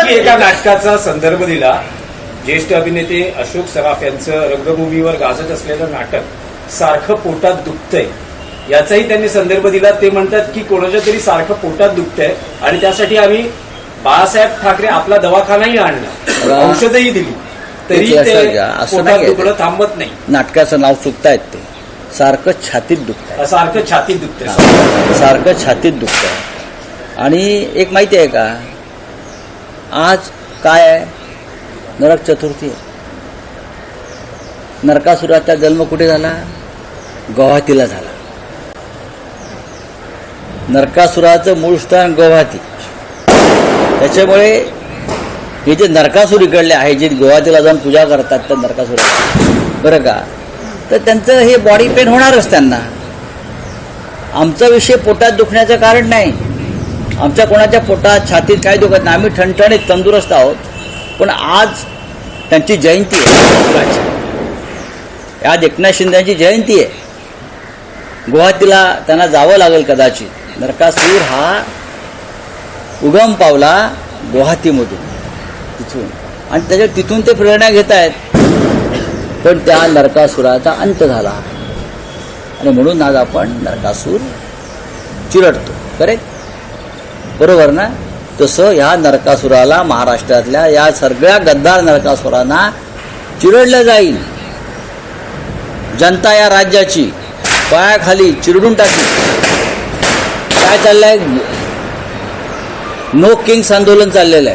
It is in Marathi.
आणखी एका नाटकाचा संदर्भ दिला. ज्येष्ठ अभिनेते अशोक सराफ यांचं रंगभूमीवर गाजत असलेलं नाटक सारखं पोटात दुखतंय याचाही त्यांनी संदर्भ दिला. ते म्हणतात की कोणाच्या तरी सारखं पोटात दुखतंय आणि त्यासाठी आम्ही बाळासाहेब ठाकरे आपला दवाखानाही आणला, औषधही दिली, तरी ते पोटात दुखणं थांबत नाही. नाटकाचं नाव चुकतायत ते. सारखं छातीत दुखतंय, सारखं छातीत दुखतंय, सारखं छातीत दुखतंय. आणि एक माहिती आहे का, आज काय आहे, नरक चतुर्थी आहे. नरकासुराचा जन्म कुठे झाला? गुवाहाटीला झाला. नरकासुराचं मूळ स्थान गुवाहाटी. त्याच्यामुळे हे जे नरकासूर इकडले आहे, जे गुवाहाटीला जाऊन पूजा करतात त्या नरकासुराला, बरं का, तर त्यांचं हे बॉडी पेन होणारच त्यांना. आमचा विषय पोटात दुखण्याचं कारण नाही. आमच्या कोणाच्या पोटात छातीत काय दुखत नाही. आम्ही ठणठणीत तंदुरुस्त आहोत. पण आज त्यांची जयंती आहे. आज एकनाथ शिंदेची जयंती आहे. गुवाहाटीला त्यांना जावं लागेल कदाचित. नरकासूर हा उगम पावला गुवाहाटीमधून, तिथून, आणि तिथून ते प्रेरणा घेत आहेत. पण त्या नरकासुराचा अंत झाला आणि म्हणून आज आपण नरकासूर चिरडतो. करेक्ट, बरोबर ना? तसं ह्या नरकासुराला, महाराष्ट्रातल्या या सगळ्या गद्दार नरकासुरांना चिरडलं जाईल. जनता या राज्याची पायाखाली चिरडून टाकली. काय चाललंय? नो किंग्स आंदोलन चाललेलं आहे.